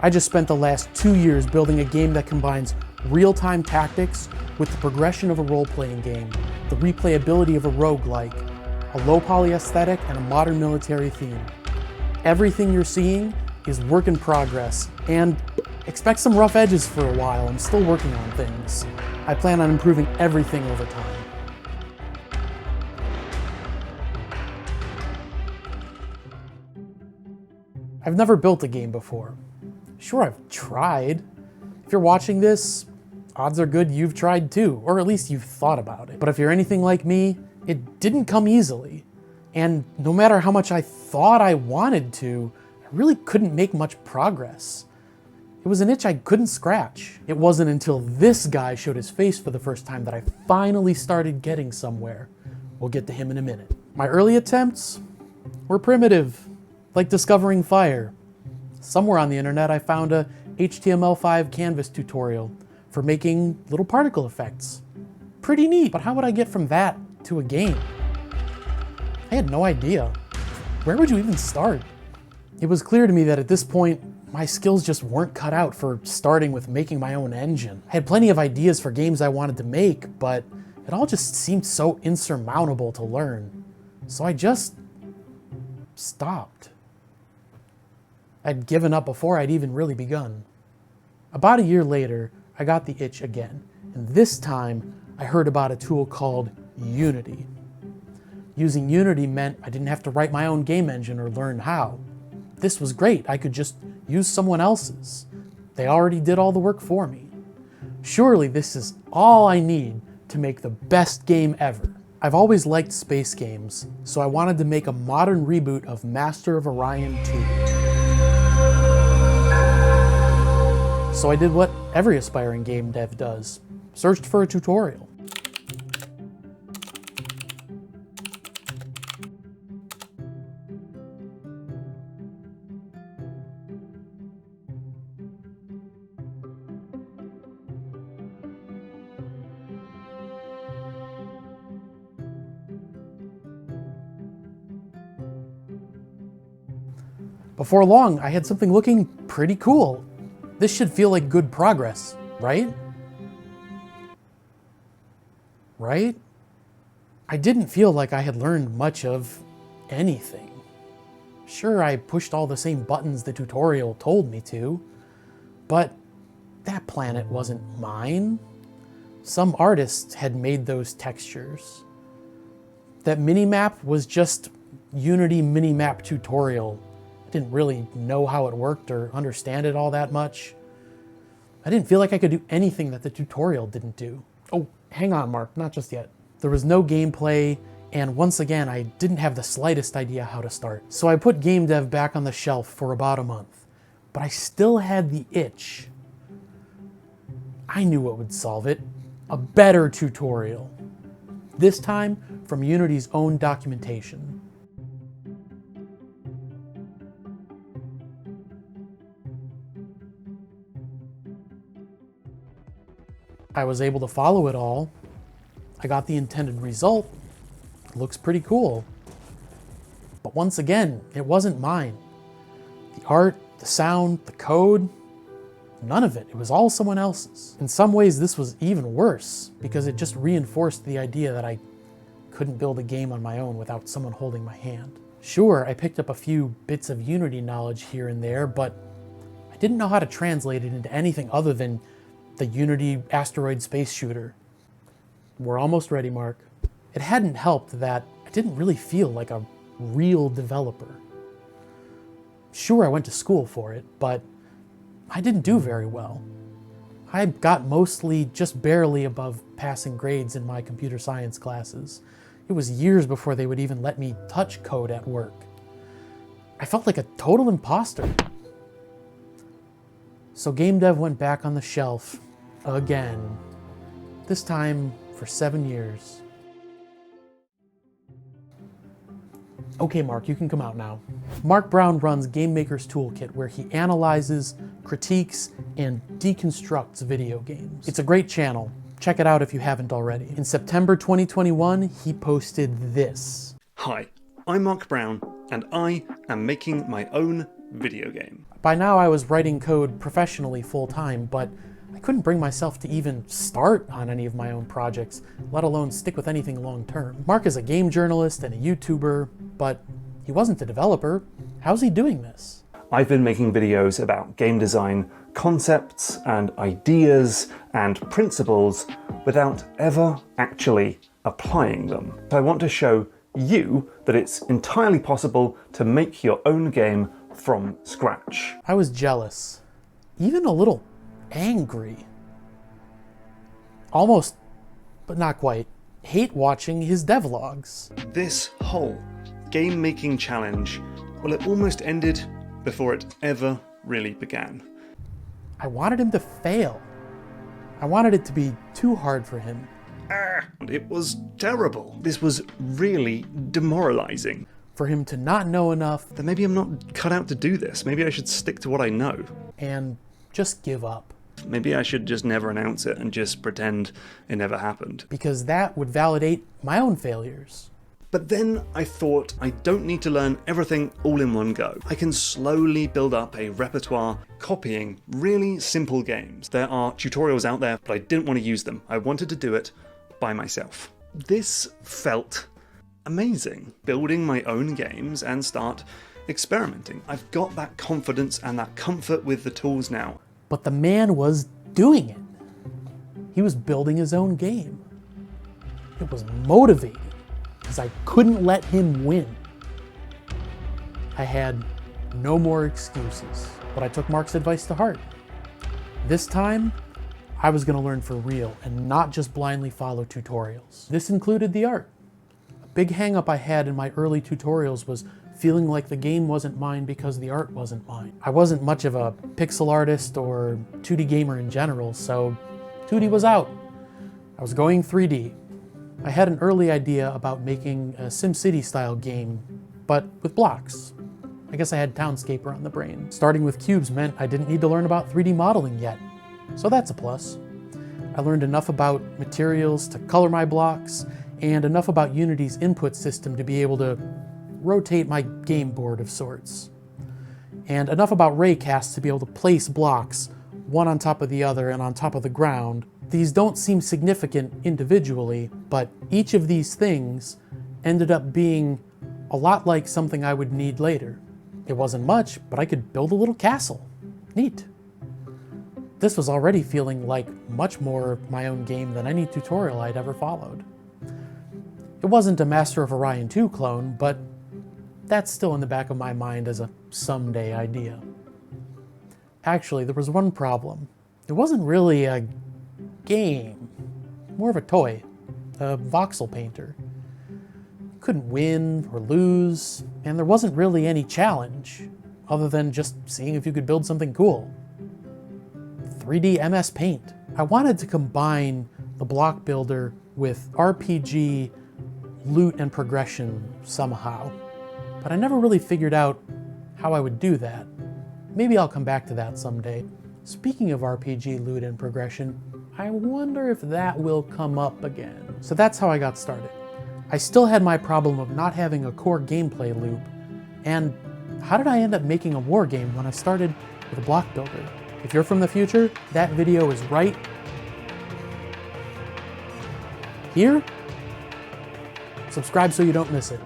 I just spent the last 2 years building a game that combines real-time tactics with the progression of a role-playing game, the replayability of a roguelike, a low-poly aesthetic, and a modern military theme. Everything you're seeing is work in progress, and expect some rough edges for a while. I'm still working on things. I plan on improving everything over time. I've never built a game before. Sure, I've tried. If you're watching this, odds are good you've tried too, or at least you've thought about it. But if you're anything like me, it didn't come easily. And no matter how much I thought I wanted to, I really couldn't make much progress. It was an itch I couldn't scratch. It wasn't until this guy showed his face for the first time that I finally started getting somewhere. We'll get to him in a minute. My early attempts were primitive, like discovering fire. Somewhere on the internet I found a HTML5 canvas tutorial for making little particle effects. Pretty neat, but how would I get from that to a game? I had no idea. Where would you even start? It was clear to me that at this point, my skills just weren't cut out for starting with making my own engine. I had plenty of ideas for games I wanted to make, but it all just seemed so insurmountable to learn. So I just stopped. I'd given up before I'd even really begun. About a year later, I got the itch again, and this time I heard about a tool called Unity. Using Unity meant I didn't have to write my own game engine or learn how. This was great. I could just use someone else's. They already did all the work for me. Surely this is all I need to make the best game ever. I've always liked space games, so I wanted to make a modern reboot of Master of Orion 2. So I did what every aspiring game dev does, searched for a tutorial. Before long, I had something looking pretty cool. This should feel like good progress, right? Right? I didn't feel like I had learned much of anything. Sure, I pushed all the same buttons the tutorial told me to, but that planet wasn't mine. Some artist had made those textures. That minimap was just Unity minimap tutorial. I didn't really know how it worked or understand it all that much. I didn't feel like I could do anything that the tutorial didn't do. Oh, hang on, Mark, not just yet. There was no gameplay, and once again, I didn't have the slightest idea how to start. So I put game dev back on the shelf for about a month, but I still had the itch. I knew what would solve it. A better tutorial. This time from Unity's own documentation. I was able to follow it all. I got the intended result. It looks pretty cool. But once again, it wasn't mine. The art, the sound, the code, none of it. It was all someone else's. In some ways, this was even worse because it just reinforced the idea that I couldn't build a game on my own without someone holding my hand. Sure, I picked up a few bits of Unity knowledge here and there, but I didn't know how to translate it into anything other than the Unity asteroid space shooter. We're almost ready, Mark. It hadn't helped that I didn't really feel like a real developer. Sure, I went to school for it, but I didn't do very well. I got mostly just barely above passing grades in my computer science classes. It was years before they would even let me touch code at work. I felt like a total imposter. So game dev went back on the shelf again. This time for 7 years. Okay, Mark, you can come out now. Mark Brown runs Game Maker's Toolkit, where he analyzes, critiques, and deconstructs video games. It's a great channel. Check it out if you haven't already. In September 2021, he posted this. Hi, I'm Mark Brown, and I am making my own video game. By now I was writing code professionally full-time, but I couldn't bring myself to even start on any of my own projects, let alone stick with anything long-term. Mark is a game journalist and a YouTuber, but he wasn't a developer. How's he doing this? I've been making videos about game design concepts and ideas and principles without ever actually applying them. So I want to show you that it's entirely possible to make your own game from scratch. I was jealous, even a little angry. Almost, but not quite. Hate watching his devlogs. This whole game making challenge, well, it almost ended before it ever really began. I wanted him to fail. I wanted it to be too hard for him. It was terrible. This was really demoralizing. For him to not know enough. Then maybe I'm not cut out to do this. Maybe I should stick to what I know. And just give up. Maybe I should just never announce it and just pretend it never happened. Because that would validate my own failures. But then I thought I don't need to learn everything all in one go. I can slowly build up a repertoire copying really simple games. There are tutorials out there, but I didn't want to use them. I wanted to do it by myself. This felt amazing, building my own games and start experimenting. I've got that confidence and that comfort with the tools now. But the man was doing it. He was building his own game. It was motivating, because I couldn't let him win. I had no more excuses, but I took Mark's advice to heart. This time, I was going to learn for real and not just blindly follow tutorials. This included the art. A big hang-up I had in my early tutorials was feeling like the game wasn't mine because the art wasn't mine. I wasn't much of a pixel artist or 2D gamer in general, so 2D was out. I was going 3D. I had an early idea about making a SimCity style game, but with blocks. I guess I had Townscaper on the brain. Starting with cubes meant I didn't need to learn about 3D modeling yet, so that's a plus. I learned enough about materials to color my blocks, and enough about Unity's input system to be able to rotate my game board of sorts. And enough about raycasts to be able to place blocks, one on top of the other and on top of the ground. These don't seem significant individually, but each of these things ended up being a lot like something I would need later. It wasn't much, but I could build a little castle. Neat. This was already feeling like much more of my own game than any tutorial I'd ever followed. It wasn't a Master of Orion 2 clone, but that's still in the back of my mind as a someday idea. Actually, there was one problem. It wasn't really a game, more of a toy, a voxel painter. Couldn't win or lose, and there wasn't really any challenge, other than just seeing if you could build something cool. 3D MS Paint. I wanted to combine the block builder with RPG loot and progression somehow, but I never really figured out how I would do that. Maybe I'll come back to that someday. Speaking of RPG loot and progression, I wonder if that will come up again. So that's how I got started. I still had my problem of not having a core gameplay loop, and how did I end up making a war game when I started with a block builder? If you're from the future, that video is right here. Subscribe so you don't miss it.